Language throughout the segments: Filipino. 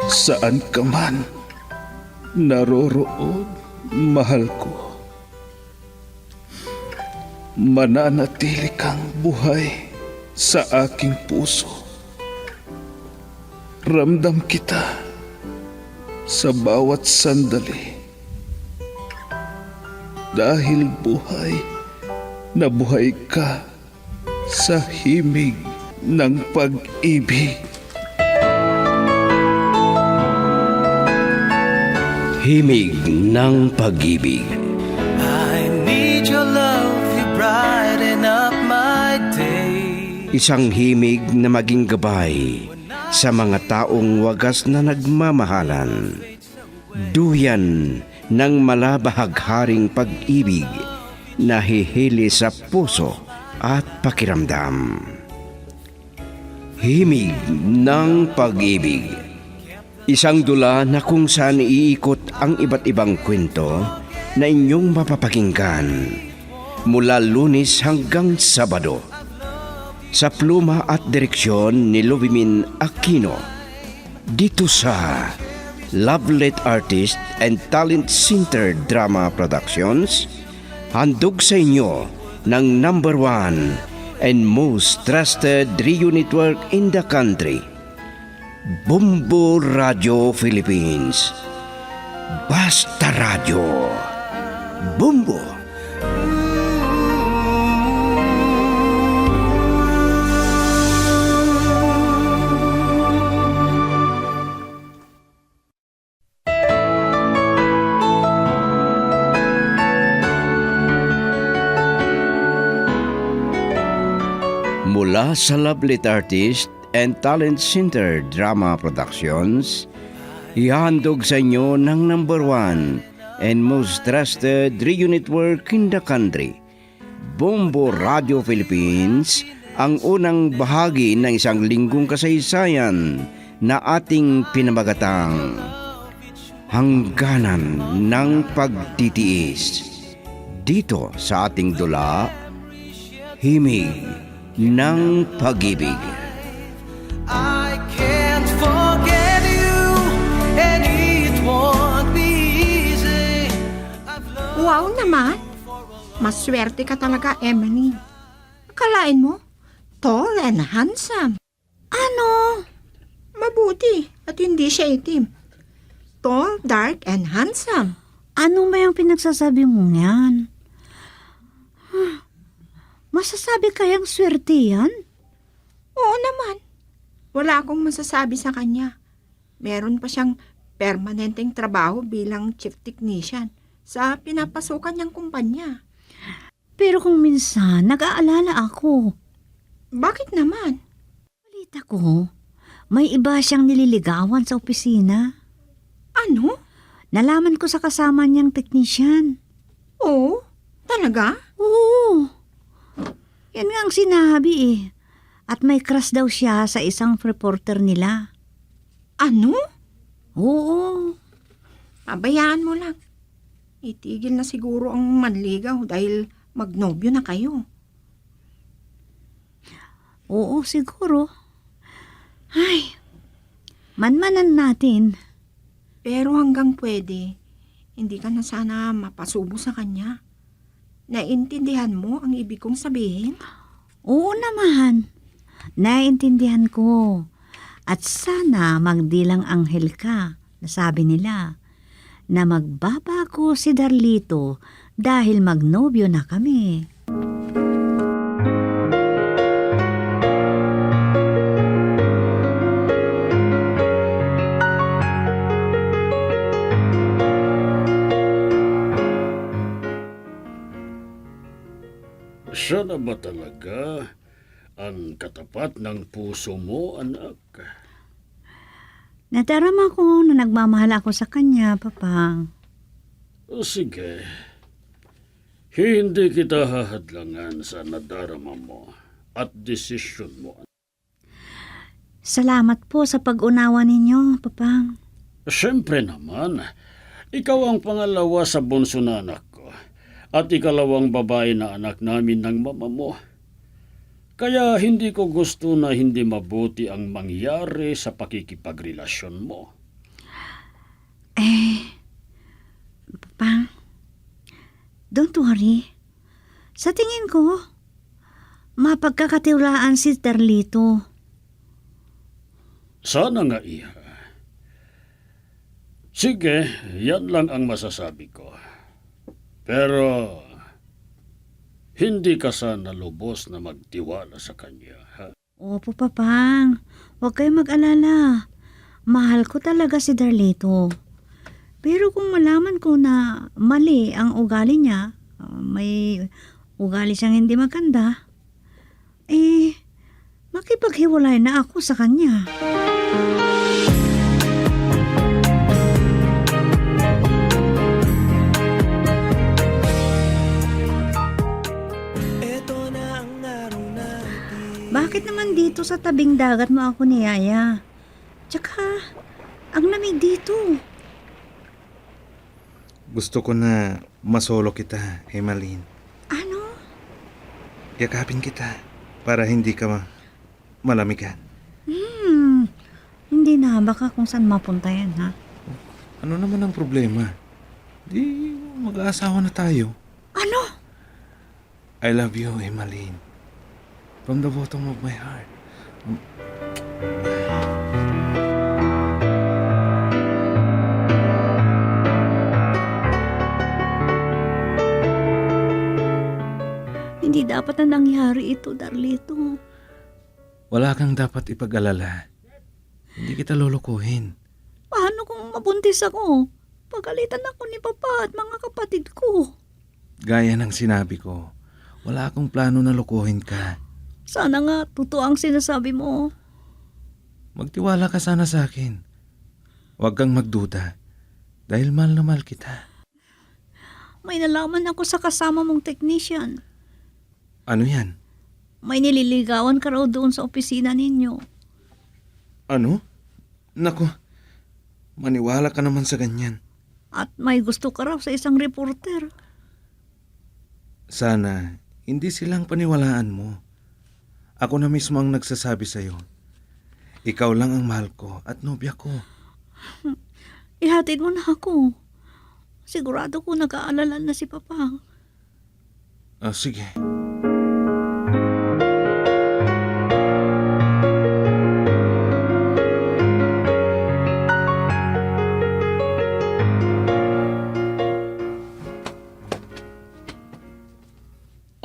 Saan ka man naroroon, mahal ko, mananatili kang buhay sa aking puso. Ramdam kita sa bawat sandali. Dahil buhay na buhay ka sa himig ng pag-ibig. Himig ng pag-ibig. I need your love, you brighten up my day. Isang himig na maging gabay sa mga taong wagas na nagmamahalan. Duyan ng malabahagharing pag-ibig na hihili sa puso at pakiramdam. Himig ng pag-ibig. Isang dula na kung saan iikot ang iba't ibang kwento na inyong mapapakinggan mula Lunes hanggang Sabado. Sa pluma at direksyon ni Luvimin Aquino. Dito sa Lovelet Artist and Talent Center Drama Productions, handog sa inyo ng #1 and most trusted radio network in the country, Bumbo Radio Philippines. Basta Radio. Bumbo. Mula sa Lovelet Artist and Talent Center Drama Productions, ihandog sa inyo ng #1 and most trusted radio network in the country, Bumbo Radio Philippines, ang unang bahagi ng isang linggong kasaysayan na ating pinamagatang Hangganan ng Pagtitiis. Dito sa ating dula, Himig ng Pag-ibig. I can't forget you, and it won't be easy. Wow naman! Maswerte ka talaga, Emily. Akalain mo, tall and handsome. Ano? Mabuti at hindi siya itim. Tall, dark, and handsome. Ano ba yung pinagsasabi mo yan? Masasabi kayang swerte yan? Oo naman. Wala akong masasabi sa kanya. Meron pa siyang permanenteng trabaho bilang chief technician sa pinapasukan niyang kumpanya. Pero kung minsan, nag-aalala ako. Bakit naman? Balita ko, may iba siyang nililigawan sa opisina. Ano? Nalaman ko sa kasama niyang technician. Oo? Talaga? Oo. Yan nga ang sinabi eh. At may crush daw siya sa isang reporter nila. Ano? Oo. Pabayaan mo lang. Itigil na siguro ang manligaw dahil magnobyo na kayo. Oo, siguro. Ay, manmanan natin. Pero hanggang pwede, hindi ka na sana mapasubo sa kanya. Naintindihan mo ang ibig kong sabihin? Oo naman. Naiintindihan ko. At sana magdilang anghel ka, nasabi nila, na magbabago si Darlito dahil magnobyo na kami. Siya na ba talaga ang katapat ng puso mo, anak? Nadarama ko na nagmamahal ako sa kanya, Papa. O sige, hindi kita hahadlangan sa nadarama mo at desisyon mo. Salamat po sa pag-unawa ninyo, Papa. Siyempre naman, ikaw ang pangalawa sa bunso na anak ko at ikalawang babae na anak namin ng mama mo. Kaya hindi ko gusto na hindi mabuti ang mangyari sa pakikipagrelasyon mo. Papa, don't worry. Sa tingin ko, mapagkakatiwalaan si Darlito. Sana nga, iha. Sige, yan lang ang masasabi ko. Pero, hindi ka sana lubos na magtiwala sa kanya, ha? Opo, Papang. Huwag kayong mag-alala. Mahal ko talaga si Darlito. Pero kung malaman ko na mali ang ugali niya, may ugali siyang hindi maganda, makipaghiwalay na ako sa kanya. Bakit naman dito sa tabing dagat mo ako niyaya? Tsaka, ang lamig dito. Gusto ko na masolo kita, Emeline. Ano? Yakapin kita para hindi ka malamigan. Hindi na. Baka kung saan mapunta yan, ha? Ano naman ang problema? Di mag-aasawa na tayo. Ano? I love you, Emeline. From the bottom of my heart. Hindi dapat na nangyari ito, Darlito. Wala kang dapat ipag-alala. Hindi kita lulukuhin. Paano kung mabuntis ako? Pagalitan ako ni Papa at mga kapatid ko. Gaya ng sinabi ko, wala akong plano na lukuhin ka. Sana nga, totoo ang sinasabi mo. Magtiwala ka sana sa akin. Huwag kang magduda. Dahil mahal na mahal kita. May nalaman ako sa kasama mong technician. Ano yan? May nililigawan ka raw doon sa opisina ninyo. Ano? Naku, maniwala ka naman sa ganyan. At may gusto ka raw sa isang reporter. Sana, hindi silang paniwalaan mo. Ako na mismo ang nagsasabi sa'yo. Ikaw lang ang mahal ko at nobya ko. Ihatid mo na ako. Sigurado ko nag-aalala na si Papa. Sige.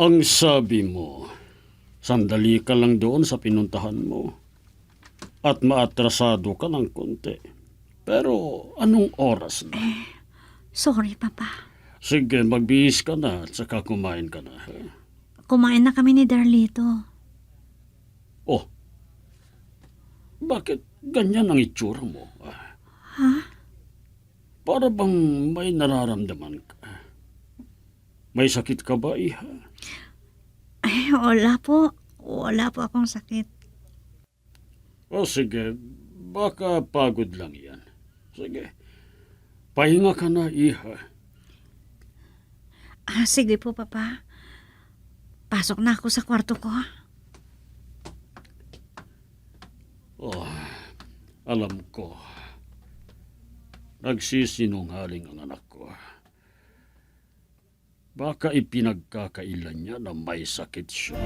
Ang sabi mo, sandali ka lang doon sa pinuntahan mo at maatrasado ka ng konti. Pero anong oras na? Sorry, Papa. Sige, magbihis ka na at saka kumain ka na. Ha? Kumain na kami ni Darlito. Oh, bakit ganyan ang itsura mo? Para bang may nararamdaman ka? May sakit ka ba, iha? Ay, wala po. Wala po akong sakit. O sige, baka pagod lang yan. Sige, pahinga ka na, iha. Sige po, Papa. Pasok na ako sa kwarto ko. Oh, alam ko. Nagsisinungaling ang anak ko. Baka ipinagkakailan niya na may sakit siya.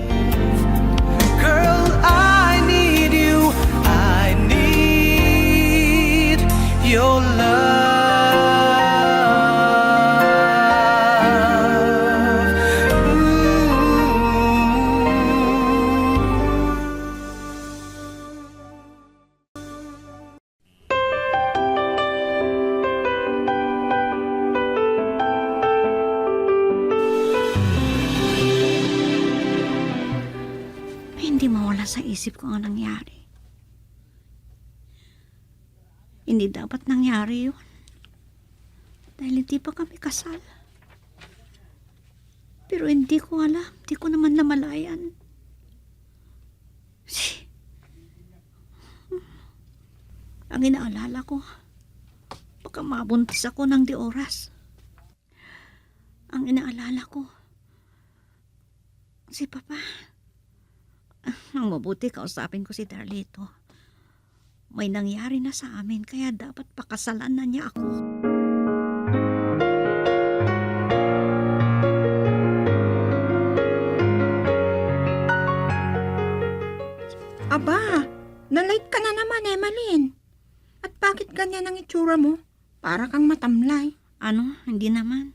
Girl, I need you. I need your love. Hindi mawala sa isip ko ang nangyari. Hindi dapat nangyari yun. Dahil hindi pa kami kasal. Pero hindi ko alam. Hindi ko naman namalayan. Ang inaalala ko, baka mabuntis ako ng di oras. Ang inaalala ko, si Papa. Ang mabuti kausapin ko si Darlito. May nangyari na sa amin kaya dapat pakasalan na niya ako. Aba, nalate ka na naman, Emeline. At bakit ganyan ang itsura mo? Para kang matamlay. Ano? Hindi naman.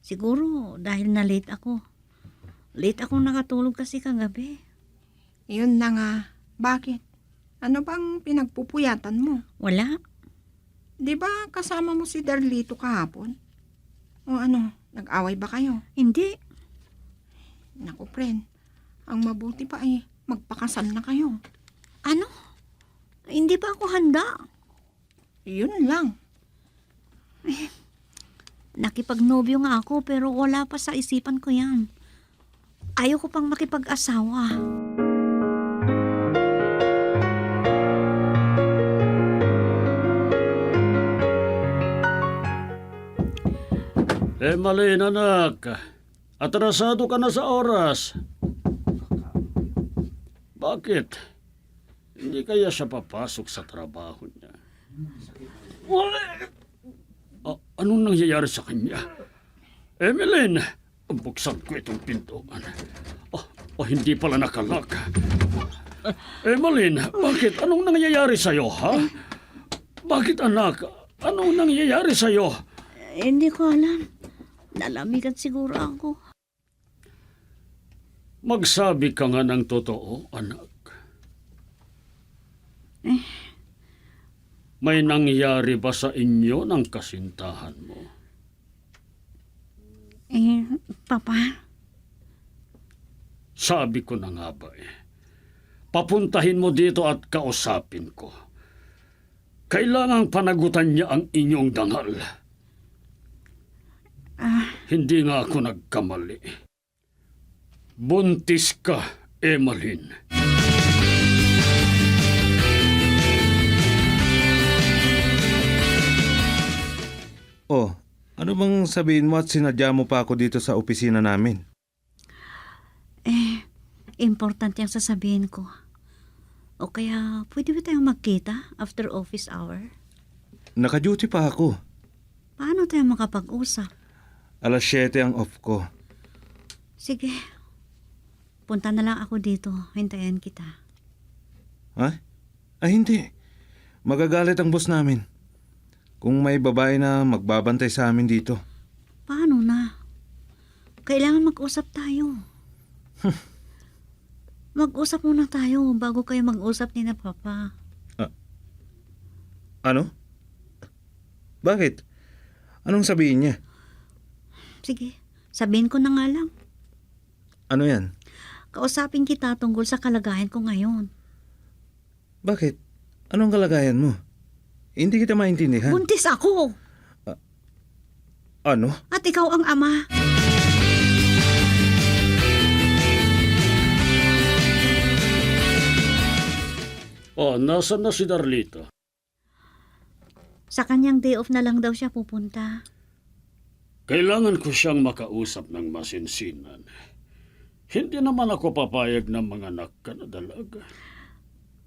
Siguro dahil na late ako. Late akong nakatulog kasi kagabi. Yun na nga. Bakit? Ano bang pinagpupuyatan mo? Wala. Di ba kasama mo si Darlito kahapon? O ano, nag-away ba kayo? Hindi. Naku, friend. Ang mabuti pa ay magpakasal na kayo. Ano? Hindi pa ako handa. Yun lang. Nakipagnobyo nga ako pero wala pa sa isipan ko yan. Ayaw ko pang makipag-asawa. Emeline, anak. Atrasado ka na sa oras. Bakit? Hindi kaya siya papasok sa trabaho niya? Wala. Anong nangyayari sa kanya? Emeline, buksan ko itong pintuan. Hindi pala nakalak. Emeline, bakit? Anong nangyayari sa'yo, ha? Bakit, anak? Anong nangyayari sa'yo? Hindi ko alam. Nalamigan siguro ako. Magsabi ka nga ng totoo, anak. May nangyari ba sa inyo ng kasintahan mo? Papa, Sabi ko na nga ba papuntahin mo dito at kausapin ko. Kailangang panagutan niya ang inyong dangal. Hindi nga ako nagkamali. Buntis ka, Emeline. Oh, ano bang sabihin mo at sinadya mo pa ako dito sa opisina namin? importante ang sasabihin ko. O kaya, pwede ba tayong magkita after office hour? Naka-duty pa ako. Paano tayo makapag-usap? 7:00 ang off ko. Sige, punta na lang ako dito. Hintayin kita. Ha? Hindi. Magagalit ang boss namin. Kung may babae na magbabantay sa amin dito. Paano na? Kailangan mag-usap tayo. Mag-usap muna tayo bago kayo mag-usap ni na Papa. Ano? Bakit? Anong sabihin niya? Sige, sabihin ko na nga lang. Ano yan? Kausapin kita tungkol sa kalagayan ko ngayon. Bakit? Anong kalagayan mo? Hindi kita maintindihan. Buntis ako! Ano? At ikaw ang ama. Nasaan na si Darlito? Sa kanyang day off na lang daw siya pupunta. Kailangan ko siyang makausap ng masinsinan. Hindi naman ako papayag ng mga anak ka na dalaga.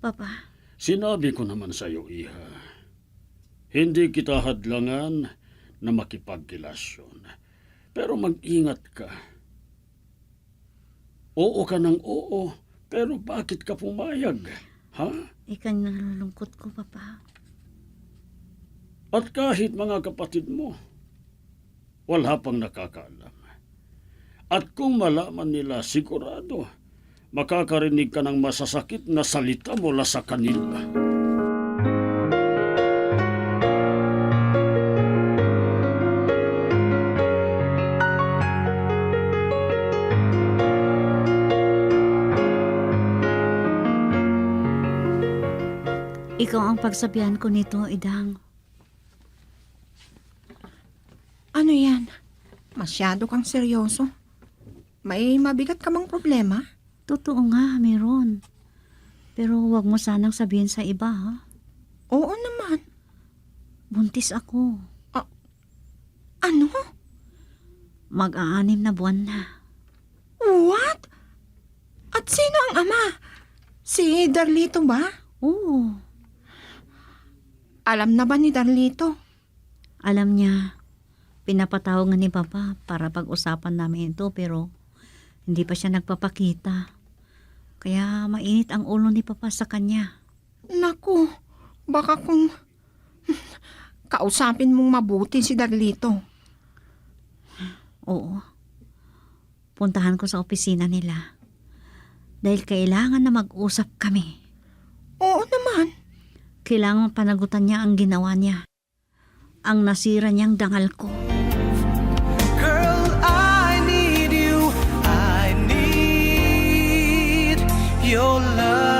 Papa, Sinabi ko naman sa iyo, Iha. Hindi kita hadlangan na makipagrelasyon. Pero mag-ingat ka. Oo ka ng oo, pero bakit ka pumayag? Ha? ikang nalulungkot ko, Papa. At kahit mga kapatid mo, wala pang nakakaalam. At kung malaman nila, sigurado, makakarinig ka ng masasakit na salita mula sa kanila. Ikaw ang pagsabihan ko nito, Idang. Ano yan? Masyado kang seryoso. May mabigat ka bang problema? Totoo nga, meron. Pero huwag mo sanang sabihin sa iba, ha? Oo naman. Buntis ako. Ano? Mag-aanim na buwan na. What? At sino ang ama? Si Darlito ba? Oo. Alam na ba ni Darlito? Alam niya, pinapatawag nga ni Papa para pag-usapan namin ito pero hindi pa siya nagpapakita. Kaya mainit ang ulo ni Papa sa kanya. Naku, baka kung kausapin mong mabuti si Darlito. Oo. Puntahan ko sa opisina nila. Dahil kailangan na mag-usap kami. Oo naman. Kailangan panagutan niya ang ginawa niya. Ang nasira niyang dangal ko. Girl, I need you. I need your love.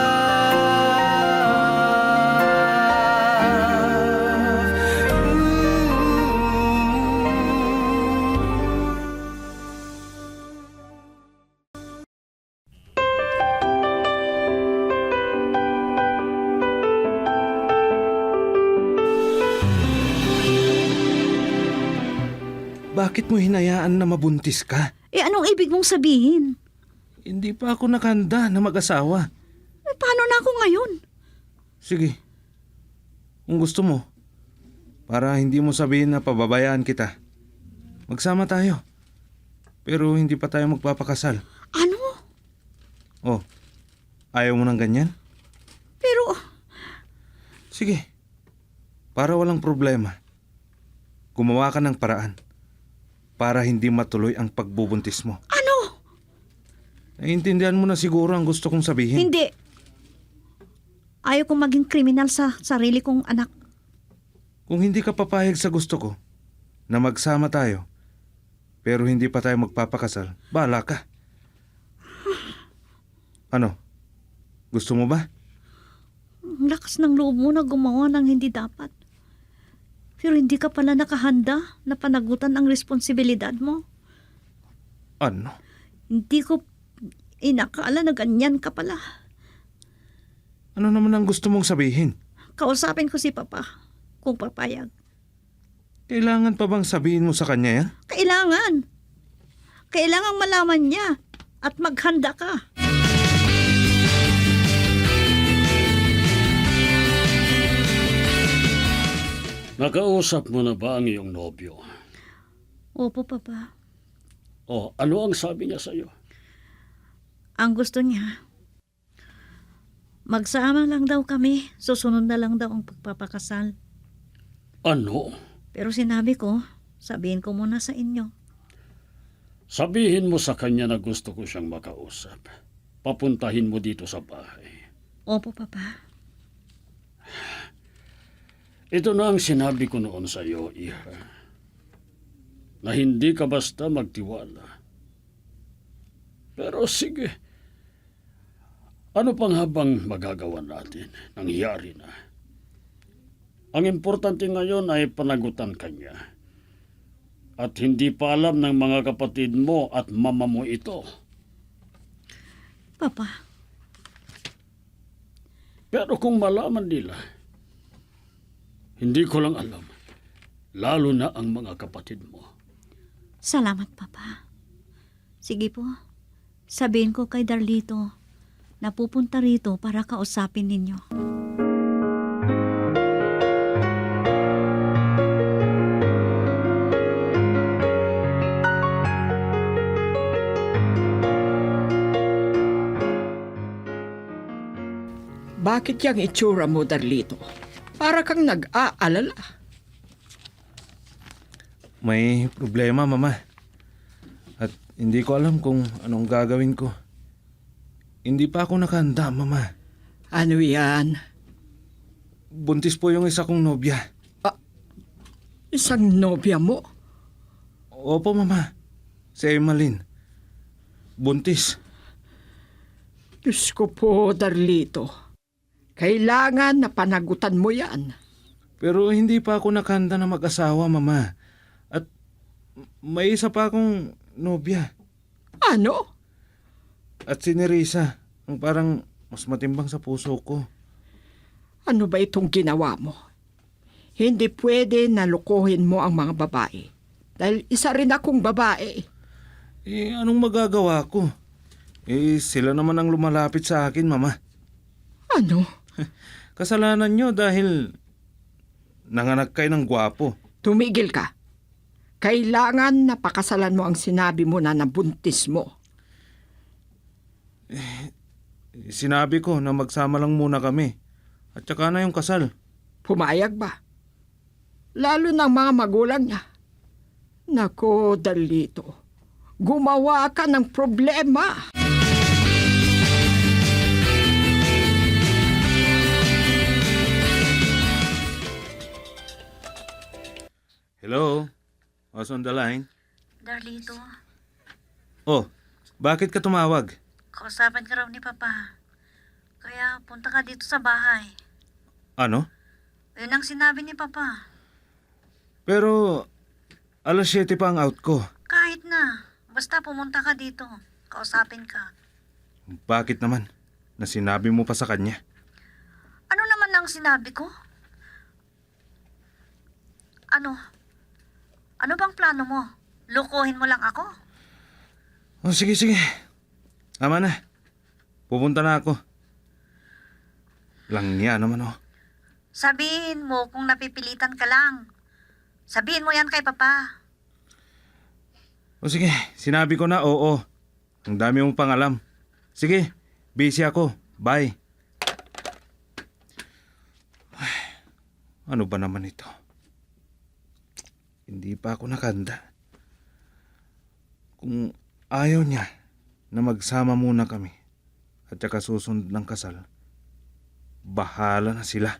Bakit mo hinayaan na mabuntis ka? Anong ibig mong sabihin? Hindi pa ako nakahanda na mag-asawa. Paano na ako ngayon? Sige. Kung gusto mo, para hindi mo sabihin na pababayaan kita, magsama tayo. Pero hindi pa tayo magpapakasal. Ano? Oh, ayaw mo ng ganyan? Pero, Sige. Para walang problema, gumawa ka ng paraan para hindi matuloy ang pagbubuntis mo. ano? Naiintindihan mo na siguro ang gusto kong sabihin. Hindi. Ayaw kong maging kriminal sa sarili kong anak. Kung hindi ka papayag sa gusto ko na magsama tayo, pero hindi pa tayo magpapakasal, bahala ka. Ano? Gusto mo ba? Ang lakas ng loob mo na gumawa ng hindi dapat. Pero hindi ka pala nakahanda na panagutan ang responsibilidad mo. Ano? Hindi ko inakala na ganyan ka pala. Ano naman ang gusto mong sabihin? Kausapin ko si Papa kung papayag. Kailangan pa bang sabihin mo sa kanya yan? Kailangan. Kailangang malaman niya at maghanda ka. Nakausap mo na ba ang iyong nobyo? Opo, Papa. O, ano ang sabi niya sa'yo? Ang gusto niya, magsama lang daw kami, susunod na lang daw ang pagpapakasal. Ano? Pero sinabi ko, sabihin ko muna sa inyo. Sabihin mo sa kanya na gusto ko siyang makausap. Papuntahin mo dito sa bahay. Opo, Papa. Ito na ang sinabi ko noon sa iyo, Iha. Na hindi ka basta magtiwala. Pero sige, ano pang habang magagawa natin? Nangyari na. Ang importante ngayon ay panagutan kanya. At hindi pa alam ng mga kapatid mo at mama mo ito. Papa, Pero kung malaman nila, hindi ko lang alam. Lalo na ang mga kapatid mo. salamat, Papa. Sige po, sabihin ko kay Darlito na pupunta rito para kausapin ninyo. Bakit yung itsura mo, Darlito? Para kang nag-aalala. May problema, Mama. At hindi ko alam kung anong gagawin ko. Hindi pa ako nakahanda, Mama. Ano yan? Buntis po yung isa kong nobya. Isang nobya mo? Opo, Mama. Si Emmeline. Buntis. Diyos ko po, Darlito. Kailangan na panagutan mo yan. Pero hindi pa ako nakahanda na mag-asawa, Mama. At may isa pa akong nobya. Ano? At si Nerissa, ang parang mas matimbang sa puso ko. Ano ba itong ginawa mo? Hindi pwede na lukuhin mo ang mga babae. Dahil isa rin akong babae. Anong magagawa ko? Sila naman ang lumalapit sa akin, Mama. Ano? Kasalanan nyo dahil nanganak kayo ng gwapo. Tumigil ka. Kailangan napakasalan mo ang sinabi mo na nabuntis mo. Sinabi ko na magsama lang muna kami. At saka na yung kasal. Pumayag ba? Lalo ng mga magulang niya. Nako, Darlito. Gumawa ka ng problema. Hello? Who's on the line? Darlito, Oh, bakit ka tumawag? kausapan ka raw ni Papa. Kaya punta ka dito sa bahay. Ano? Yun ang sinabi ni Papa. Pero, alas 7 pa ang out ko. Kahit na, basta pumunta ka dito. Kausapin ka. Bakit naman? Na sinabi mo pa sa kanya? Ano naman ang sinabi ko? Ano? Ano bang plano mo? Lukuhin mo lang ako? Oh, sige, sige. Tama na. Pupunta na ako. Langya naman, oh. Sabihin mo kung napipilitan ka lang. Sabihin mo yan kay Papa. O sige, sinabi ko na oo. Ang dami mong pangalam. Sige, busy ako. Bye. Ay, ano ba naman ito? Hindi pa ako nakanda. Kung ayaw niya na magsama muna kami at saka susunod ng kasal, bahala na sila.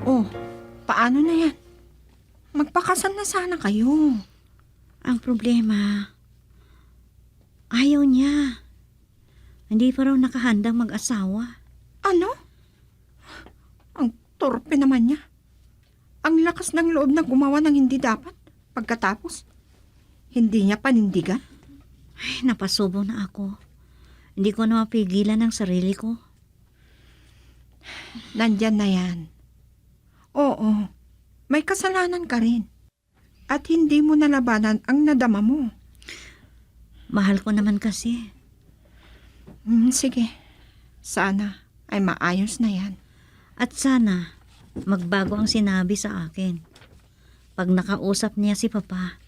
Oh, paano na yan? Magpakasal na sana kayo. Ang problema, ayaw niya. Hindi pa raw nakahandang mag-asawa. Ano? Ang torpe naman niya. Ang lakas ng loob na gumawa ng hindi dapat. Pagkatapos, hindi niya panindigan. Ay, napasubo na ako. Hindi ko na mapigilan ang sarili ko. Nandyan na yan. Oo, may kasalanan ka rin. At hindi mo nalabanan ang nadama mo. Mahal ko naman kasi. Sige, sana ay maayos na yan. At sana, magbago ang sinabi sa akin. Pag nakausap niya si Papa.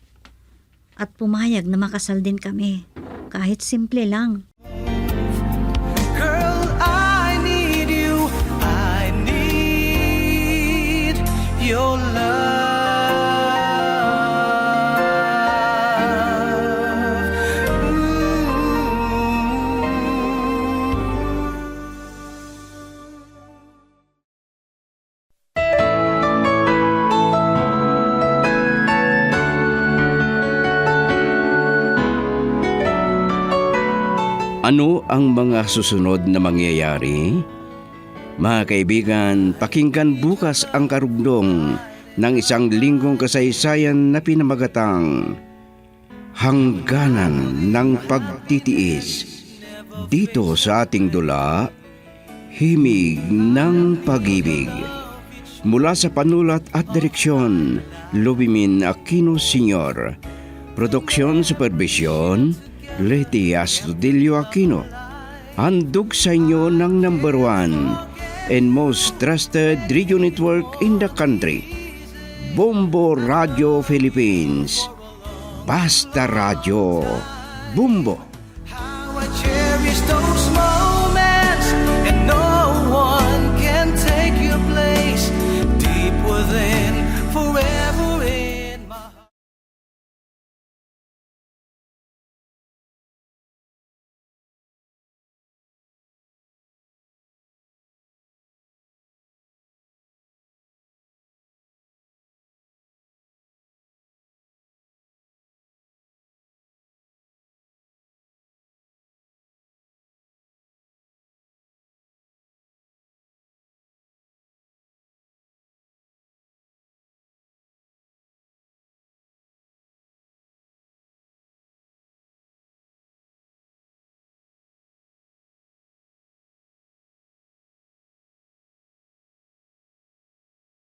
At pumayag na makasal din kami. Kahit simple lang. Girl, I need you. I need your love. Ano ang mga susunod na mangyayari? Mga kaibigan, pakinggan bukas ang karugdong ng isang linggong kasaysayan na pinamagatang Hangganan ng Pagtitiis. Dito sa ating dula, Himig ng Pag-ibig. Mula sa panulat at direksyon, Lubimin Aquino Sr. Produksyon Supervision, Leti Astudillo Aquino. Handog sa inyo ng number 1 and most trusted radio network in the country, Bombo Radio Philippines. Basta Radio Bumbo. How I cherish those